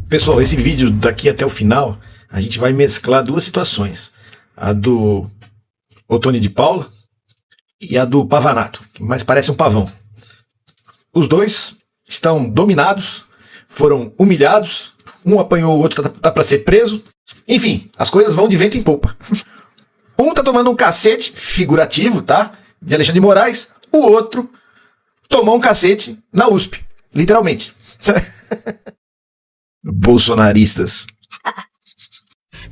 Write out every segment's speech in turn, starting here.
Pessoal, esse vídeo daqui até o final, a gente vai mesclar duas situações. A do Ottoni de Paula e a do Pavanato, que mais parece um pavão. Os dois estão dominados, foram humilhados, um apanhou o outro, tá para ser preso. Enfim, as coisas vão de vento em popa. Um tá tomando um cacete, figurativo, tá? De Alexandre de Moraes, o outro tomou um cacete na USP, literalmente. Bolsonaristas.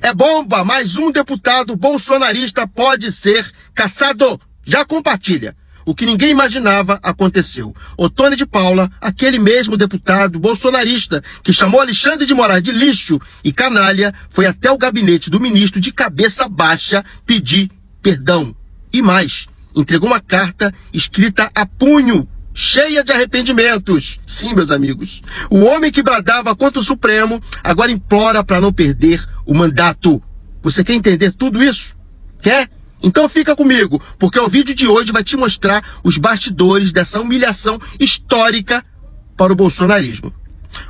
É bomba, mais um deputado bolsonarista pode ser caçado. Já compartilha. O que ninguém imaginava aconteceu. Ottoni de Paula, aquele mesmo deputado bolsonarista que chamou Alexandre de Moraes de lixo e canalha, foi até o gabinete do ministro de cabeça baixa pedir perdão. E mais, entregou uma carta escrita a punho, cheia de arrependimentos. Sim, meus amigos. O homem que bradava contra o Supremo agora implora para não perder o mandato. Você quer entender tudo isso? Quer? Então fica comigo, porque o vídeo de hoje vai te mostrar os bastidores dessa humilhação histórica para o bolsonarismo.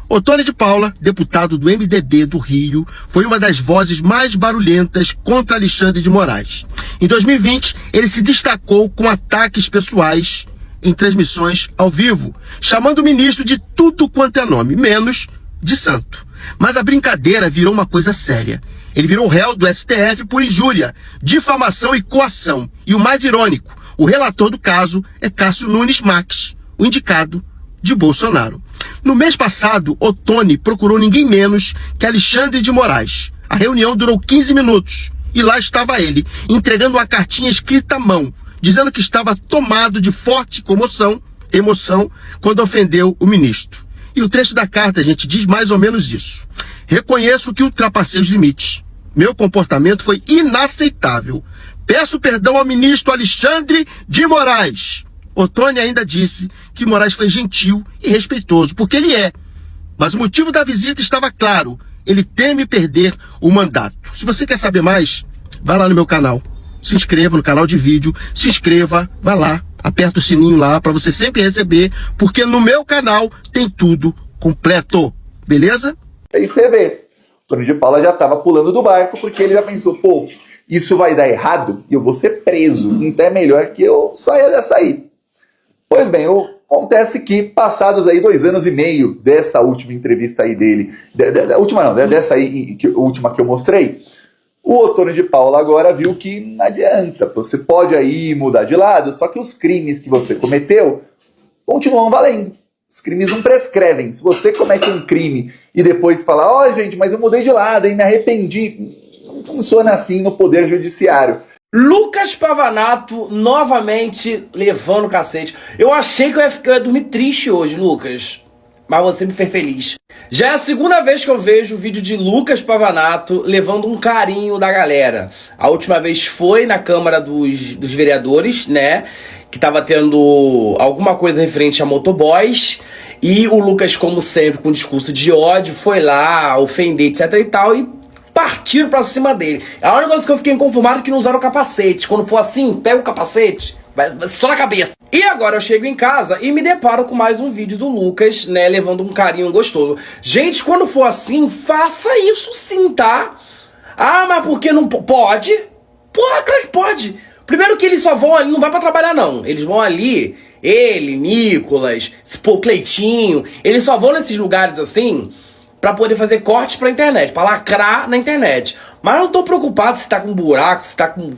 Ottoni de Paula, deputado do MDB do Rio, foi uma das vozes mais barulhentas contra Alexandre de Moraes. Em 2020, ele se destacou com ataques pessoais em transmissões ao vivo, chamando o ministro de tudo quanto é nome, menos de santo. Mas a brincadeira virou uma coisa séria. Ele virou réu do STF por injúria, difamação e coação. E o mais irônico, o relator do caso é Cássio Nunes Marques, o indicado de Bolsonaro. No mês passado, Ottoni procurou ninguém menos que Alexandre de Moraes. A reunião durou 15 minutos e lá estava ele, entregando uma cartinha escrita à mão, dizendo que estava tomado de forte emoção, quando ofendeu o ministro. E o trecho da carta, gente, diz mais ou menos isso. Reconheço que ultrapassei os limites. Meu comportamento foi inaceitável. Peço perdão ao ministro Alexandre de Moraes. Ottoni ainda disse que Moraes foi gentil e respeitoso, porque ele é. Mas o motivo da visita estava claro. Ele teme perder o mandato. Se você quer saber mais, vai lá no meu canal. Se inscreva no canal de vídeo, se inscreva, vai lá, aperta o sininho lá para você sempre receber, porque no meu canal tem tudo completo, beleza? Aí você vê, Ottoni de Paula já estava pulando do barco porque ele já pensou, pô, isso vai dar errado e eu vou ser preso, então é melhor que eu saia dessa aí. Pois bem, acontece que passados aí 2 anos e meio dessa última entrevista aí dele, dessa aí, última que eu mostrei, o Ottoni de Paula agora viu que não adianta, você pode aí mudar de lado, só que os crimes que você cometeu continuam valendo. Os crimes não prescrevem. Se você comete um crime e depois fala, ó, gente, mas eu mudei de lado, hein, me arrependi. Não funciona assim no Poder Judiciário. Lucas Pavanato novamente levando o cacete. Eu achei que eu ia dormir triste hoje, Lucas, mas você me fez feliz. Já é a segunda vez que eu vejo o vídeo de Lucas Pavanato levando um carinho da galera. A última vez foi na Câmara dos Vereadores, né? Que tava tendo alguma coisa referente a motoboys. E o Lucas, como sempre, com discurso de ódio, foi lá ofender, etc e tal, e partiram pra cima dele. A única coisa que eu fiquei inconformado é que não usaram o capacete. Quando for assim, pega o capacete, vai só na cabeça. E agora eu chego em casa e me deparo com mais um vídeo do Lucas, né, levando um carinho gostoso. Gente, quando for assim, faça isso sim, tá? Ah, mas por que não pode? Porra, claro que pode. Primeiro que eles só vão ali, não vai pra trabalhar não. Eles vão ali, ele, Nicolas, o Cleitinho, eles só vão nesses lugares assim pra poder fazer cortes pra internet, pra lacrar na internet. Mas eu não tô preocupado se tá com buraco, se tá com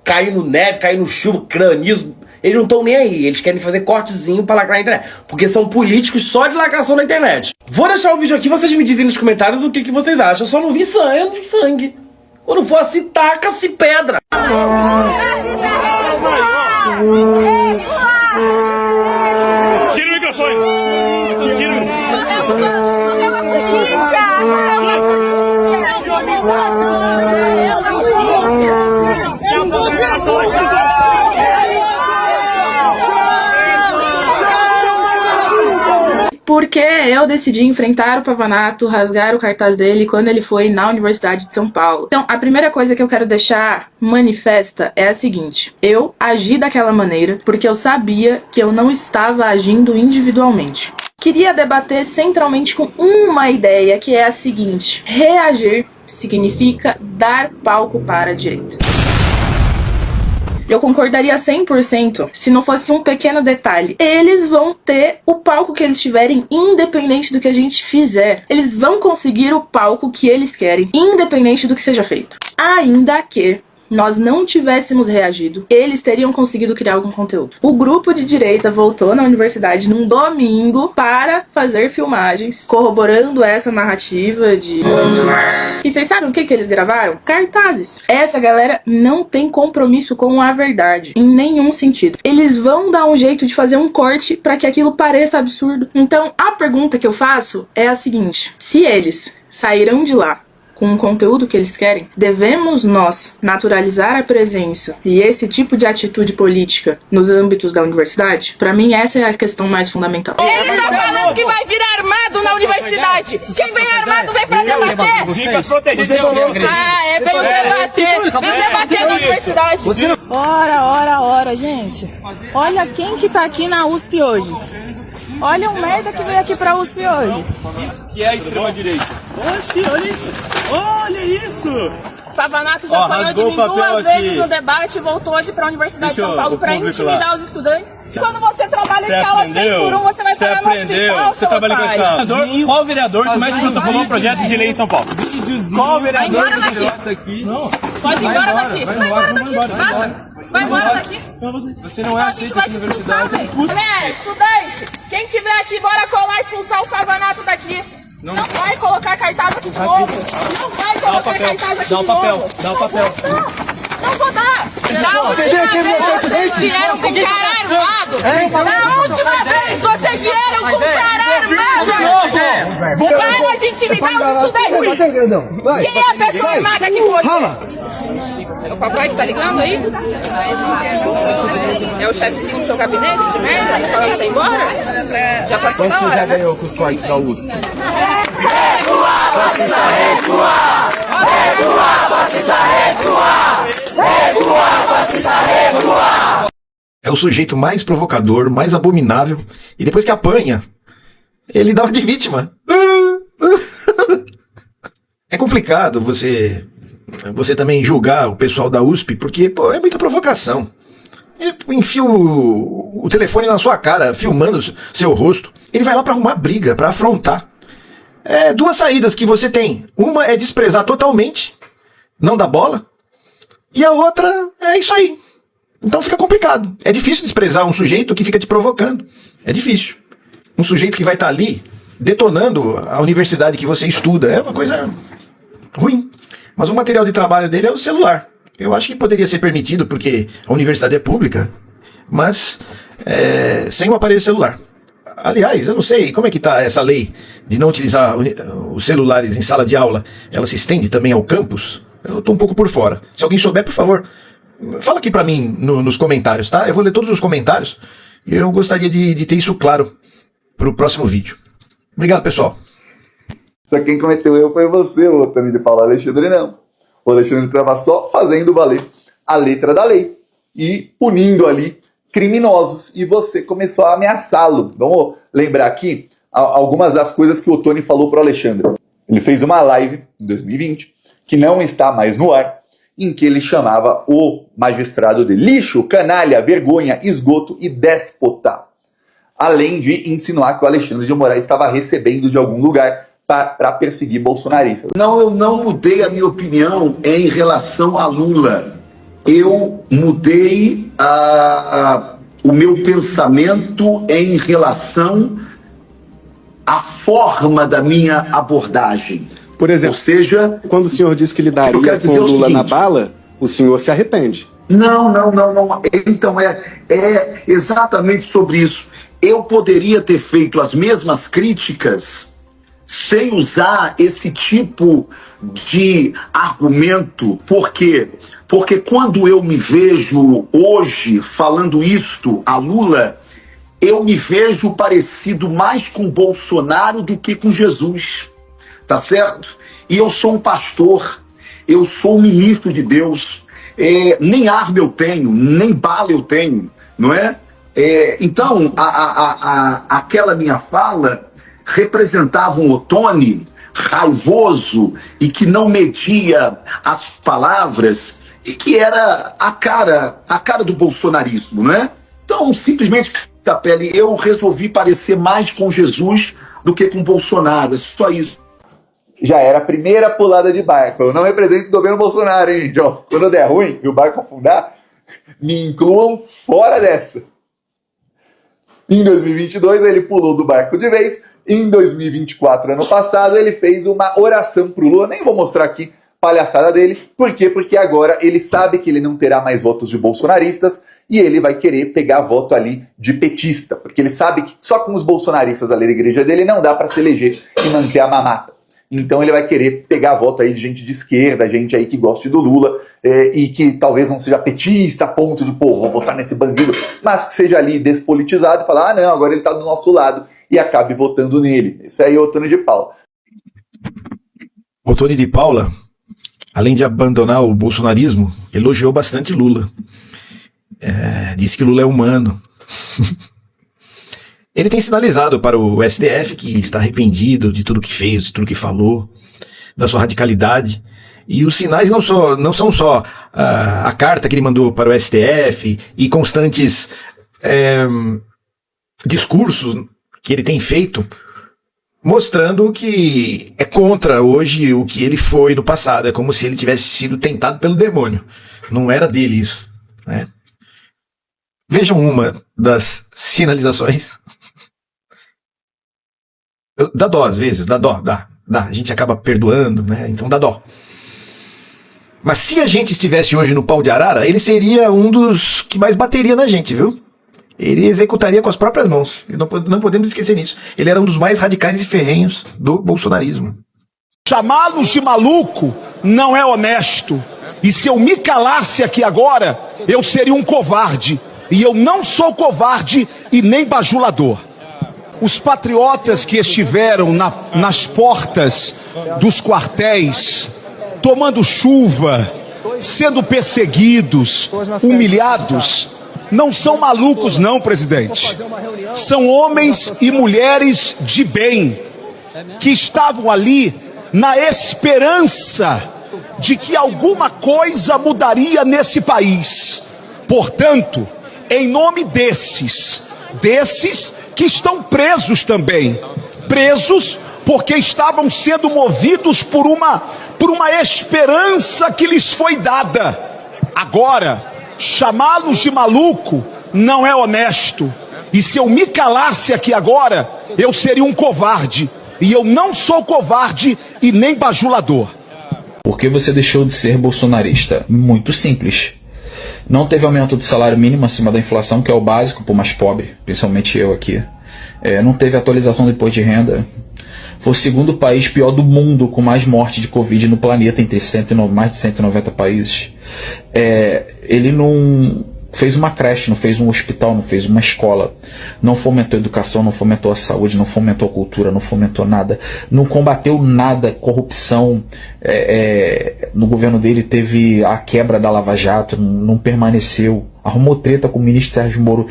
caindo neve, caindo chuva, granizo. Eles não estão nem aí, eles querem fazer cortezinho pra lacrar na internet. Porque são políticos só de lacração na internet. Vou deixar o vídeo aqui, vocês me dizem nos comentários o que vocês acham. Eu só não vi sangue, eu não vi sangue. Quando for assim, taca-se pedra. Tira o microfone. Tira o microfone. Porque eu decidi enfrentar o Pavanato, rasgar o cartaz dele quando ele foi na Universidade de São Paulo. Então, a primeira coisa que eu quero deixar manifesta é a seguinte: eu agi daquela maneira porque eu sabia que eu não estava agindo individualmente. Queria debater centralmente com uma ideia, que é a seguinte: reagir significa dar palco para a direita. Eu concordaria 100% se não fosse um pequeno detalhe. Eles vão ter o palco que eles tiverem, independente do que a gente fizer. Eles vão conseguir o palco que eles querem, independente do que seja feito. Ainda que nós não tivéssemos reagido, eles teriam conseguido criar algum conteúdo. O grupo de direita voltou na universidade num domingo para fazer filmagens, corroborando essa narrativa de... E vocês sabem o que eles gravaram? Cartazes. Essa galera não tem compromisso com a verdade, em nenhum sentido. Eles vão dar um jeito de fazer um corte para que aquilo pareça absurdo. Então, a pergunta que eu faço é a seguinte: se eles sairão de lá com o conteúdo que eles querem, devemos nós naturalizar a presença e esse tipo de atitude política nos âmbitos da universidade? Pra mim, essa é a questão mais fundamental. Ele tá falando que vai vir armado na universidade. Quem vem armado vem pra debater. Veio debater na universidade. Ora, gente. Olha quem que tá aqui na USP hoje. Olha o merda que veio aqui pra USP hoje. Que é a extrema-direita. Oxi, olha isso. Olha isso. Pavanato já apanhou de mim 2 vezes no debate e voltou hoje pra Universidade de São Paulo pra intimidar os estudantes. Quando você trabalha em aula 6 por 1, você vai parar no hospital, Você trabalha com esse vereador? Qual vereador que mais protocolou um projeto de lei em São Paulo? Qual vereador que vota aqui? Não. Pode ir embora daqui. Vai embora daqui. Vaza. Vai embora daqui. Você não é a gente vai te expulsar, velho. Galera, estudante, quem tiver aqui, bora colar e expulsar o Pavanato daqui. Não vai colocar cartaz aqui de novo. Não vai colocar cartaz aqui de novo. Dá o papel. Não vou dar. Da última vez vocês vieram com cara armado. Da última vez vocês vieram com cara armado. Para de intimidar os estudantes. Quem é a pessoa armada aqui com você? É o papai que tá ligando aí? É o chefezinho do seu gabinete de merda? Tá falando pra você ir embora? Já passou da hora. Quanto você já ganhou com os cortes da USP? Recuar, fascista, recuar! Recuar, fascista, recuar! Recuar, fascista, recuar! É o sujeito mais provocador, mais abominável, e depois que apanha, ele dá de vítima. É complicado você também julgar o pessoal da USP, porque pô, é muita provocação. Ele enfia o telefone na sua cara, filmando seu rosto. Ele vai lá para arrumar briga, para afrontar. É 2 saídas que você tem. Uma é desprezar totalmente, não dar bola, e a outra é isso aí. Então fica complicado. É difícil desprezar um sujeito que fica te provocando. É difícil. Um sujeito que vai estar ali detonando a universidade que você estuda. É uma coisa ruim. Mas o material de trabalho dele é o celular. Eu acho que poderia ser permitido, porque a universidade é pública, mas sem o aparelho celular. Aliás, eu não sei como é que está essa lei de não utilizar os celulares em sala de aula. Ela se estende também ao campus? Eu estou um pouco por fora. Se alguém souber, por favor, fala aqui para mim nos comentários, tá? Eu vou ler todos os comentários e eu gostaria de ter isso claro para o próximo vídeo. Obrigado, pessoal. Só quem cometeu erro foi você, ô Otônio de Paula. Alexandre não. O Alexandre estava só fazendo valer a letra da lei e punindo ali criminosos. E você começou a ameaçá-lo. Vamos lembrar aqui algumas das coisas que o Otônio falou para o Alexandre. Ele fez uma live em 2020, que não está mais no ar, em que ele chamava o magistrado de lixo, canalha, vergonha, esgoto e déspota. Além de insinuar que o Alexandre de Moraes estava recebendo de algum lugar para perseguir bolsonaristas. Não, eu não mudei a minha opinião em relação a Lula. Eu mudei o meu pensamento em relação à forma da minha abordagem. Por exemplo, ou seja, quando o senhor disse que lidaria com o Lula na bala, o senhor se arrepende. Não. Então, é exatamente sobre isso. Eu poderia ter feito as mesmas críticas sem usar esse tipo de argumento. Por quê? Porque quando eu me vejo hoje falando isto a Lula, eu me vejo parecido mais com Bolsonaro do que com Jesus. Tá certo? E eu sou um pastor, eu sou um ministro de Deus, nem arma eu tenho, nem bala eu tenho, não é? Então, aquela minha fala representava um Ottoni raivoso e que não media as palavras e que era a cara do bolsonarismo, né? Então, simplesmente, Capelli, eu resolvi parecer mais com Jesus do que com Bolsonaro, é só isso. Já era a primeira pulada de barco. Eu não represento o governo Bolsonaro, hein, gente? Quando der ruim e o barco afundar, me incluam fora dessa. Em 2022, ele pulou do barco de vez. Em 2024, ano passado, ele fez uma oração pro Lula. Nem vou mostrar aqui a palhaçada dele. Por quê? Porque agora ele sabe que ele não terá mais votos de bolsonaristas e ele vai querer pegar voto ali de petista. Porque ele sabe que só com os bolsonaristas ali da igreja dele não dá para se eleger e manter a mamata. Então ele vai querer pegar voto aí de gente de esquerda, gente aí que goste do Lula e que talvez não seja petista a ponto de, pô, vou votar nesse bandido, mas que seja ali despolitizado e falar, ah não, agora ele tá do nosso lado e acabe votando nele. Esse aí é o Ottoni de Paula. Ottoni de Paula, além de abandonar o bolsonarismo, elogiou bastante Lula. Disse que Lula é humano. Ele tem sinalizado para o STF que está arrependido de tudo que fez, de tudo que falou, da sua radicalidade. E os sinais não são só a carta que ele mandou para o STF e constantes discursos que ele tem feito, mostrando que é contra hoje o que ele foi no passado. É como se ele tivesse sido tentado pelo demônio. Não era dele isso, né? Vejam uma das sinalizações. Dá dó às vezes, dá dó, dá. A gente acaba perdoando, né? Então dá dó. Mas se a gente estivesse hoje no pau de arara, ele seria um dos que mais bateria na gente, viu? Ele executaria com as próprias mãos. Não podemos esquecer nisso. Ele era um dos mais radicais e ferrenhos do bolsonarismo. Chamá-los de maluco não é honesto. E se eu me calasse aqui agora, eu seria um covarde. E eu não sou covarde e nem bajulador. Os patriotas que estiveram nas portas dos quartéis, tomando chuva, sendo perseguidos, humilhados, não são malucos não, presidente. São homens e mulheres de bem, que estavam ali na esperança de que alguma coisa mudaria nesse país. Portanto, em nome desses que estão presos também, presos porque estavam sendo movidos por uma esperança que lhes foi dada. Agora, chamá-los de maluco não é honesto. E se eu me calasse aqui agora, eu seria um covarde. E eu não sou covarde e nem bajulador. Por que você deixou de ser bolsonarista? Muito simples. Não teve aumento do salário mínimo acima da inflação, que é o básico para o mais pobre, principalmente eu aqui. Não teve atualização do imposto de renda. Foi o segundo país pior do mundo com mais morte de Covid no planeta, entre mais de 190 países. Ele não fez uma creche, não fez um hospital, não fez uma escola, não fomentou a educação, não fomentou a saúde, não fomentou a cultura, não fomentou nada, não combateu nada, corrupção. No governo dele teve a quebra da Lava Jato, não permaneceu, arrumou treta com o ministro Sérgio Moro.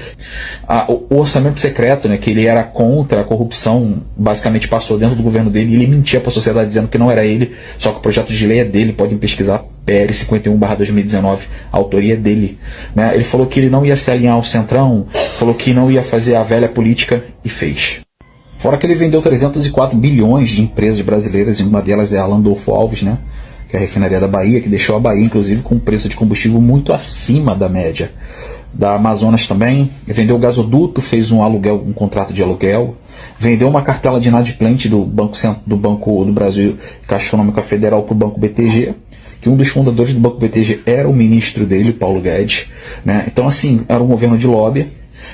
O orçamento secreto, né, que ele era contra a corrupção, basicamente passou dentro do governo dele e ele mentia para a sociedade dizendo que não era ele, só que o projeto de lei é dele, podem pesquisar, PL 51/2019, a autoria é dele. Né? Ele falou que ele não ia se alinhar ao Centrão, falou que não ia fazer a velha política e fez. Fora que ele vendeu 304 bilhões de empresas brasileiras, e uma delas é a Landolfo Alves, né? Que é a refinaria da Bahia, que deixou a Bahia, inclusive, com um preço de combustível muito acima da média. Da Amazonas também, vendeu gasoduto, fez um contrato de aluguel, vendeu uma cartela de inadimplente do Banco do Brasil, Caixa Econômica Federal, para o Banco BTG, que um dos fundadores do Banco BTG era o ministro dele, Paulo Guedes. Né? Então, assim, era um governo de lobby,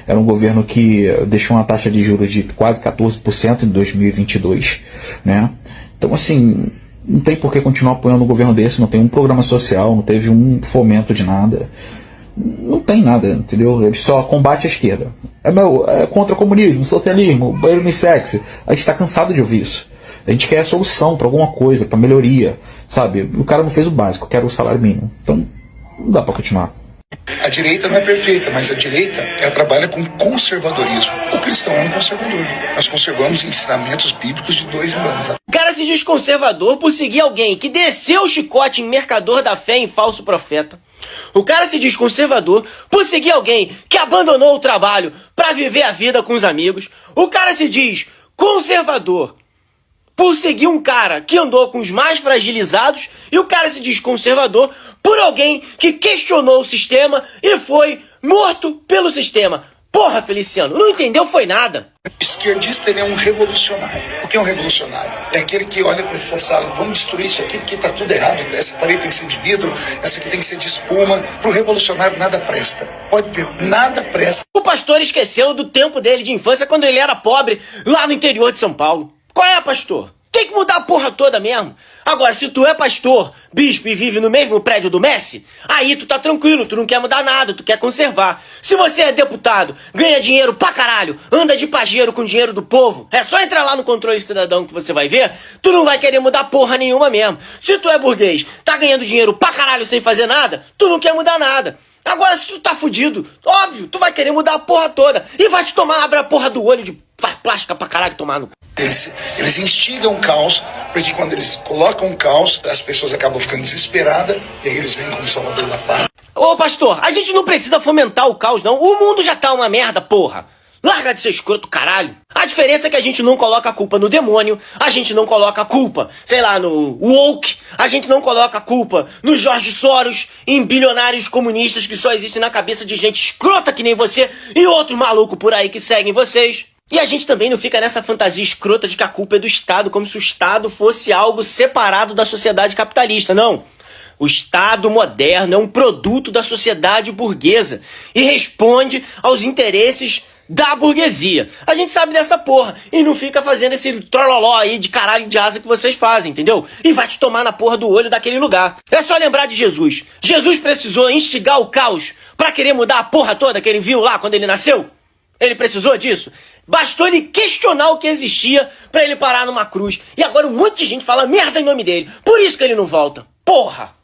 era um governo que deixou uma taxa de juros de quase 14% em 2022. Né? Então, assim, não tem por que continuar apoiando um governo desse, não tem um programa social, não teve um fomento de nada. Não tem nada, entendeu? Ele só combate a esquerda. É contra o comunismo, socialismo, banheiro me sexy. A gente está cansado de ouvir isso. A gente quer a solução para alguma coisa, para melhoria, sabe? O cara não fez o básico, quer o salário mínimo. Então, não dá para continuar. A direita não é perfeita, mas a direita, ela trabalha com conservadorismo. O cristão é um conservador. Nós conservamos ensinamentos bíblicos de 2 mil anos. O cara se diz conservador por seguir alguém que desceu o chicote em mercador da fé em falso profeta. O cara se diz conservador por seguir alguém que abandonou o trabalho para viver a vida com os amigos. O cara se diz conservador por seguir um cara que andou com os mais fragilizados. E o cara se diz conservador por alguém que questionou o sistema e foi morto pelo sistema. Porra, Feliciano, não entendeu foi nada. O esquerdista, ele é um revolucionário. O que é um revolucionário? É aquele que olha para essa sala, vamos destruir isso aqui porque está tudo errado. Essa parede tem que ser de vidro, essa aqui tem que ser de espuma. Para o revolucionário nada presta. Pode ver, nada presta. O pastor esqueceu do tempo dele de infância quando ele era pobre lá no interior de São Paulo. Qual é, pastor? Tem que mudar a porra toda mesmo. Agora, se tu é pastor, bispo e vive no mesmo prédio do Messi, aí tu tá tranquilo, tu não quer mudar nada, tu quer conservar. Se você é deputado, ganha dinheiro pra caralho, anda de pajeiro com dinheiro do povo, é só entrar lá no Controle Cidadão que você vai ver, tu não vai querer mudar porra nenhuma mesmo. Se tu é burguês, tá ganhando dinheiro pra caralho sem fazer nada, tu não quer mudar nada. Agora, se tu tá fudido, óbvio, tu vai querer mudar a porra toda e vai te tomar, abre a porra do olho de plástica pra caralho tomar no... Eles instigam caos, porque quando eles colocam um caos, as pessoas acabam ficando desesperadas, e aí eles vêm como salvador da paz. Ô pastor, a gente não precisa fomentar o caos não, o mundo já tá uma merda, porra. Larga de ser escroto, caralho. A diferença é que a gente não coloca a culpa no demônio, a gente não coloca a culpa, sei lá, no woke, a gente não coloca a culpa no Jorge Soros, em bilionários comunistas que só existem na cabeça de gente escrota que nem você e outros malucos por aí que seguem vocês. E a gente também não fica nessa fantasia escrota de que a culpa é do Estado, como se o Estado fosse algo separado da sociedade capitalista, não. O Estado moderno é um produto da sociedade burguesa e responde aos interesses da burguesia. A gente sabe dessa porra e não fica fazendo esse trololó aí de caralho de asa que vocês fazem, entendeu? E vai te tomar na porra do olho daquele lugar. É só lembrar de Jesus. Jesus precisou instigar o caos pra querer mudar a porra toda que ele viu lá quando ele nasceu? Ele precisou disso? Bastou ele questionar o que existia pra ele parar numa cruz. E agora um monte de gente fala merda em nome dele. Por isso que ele não volta. Porra!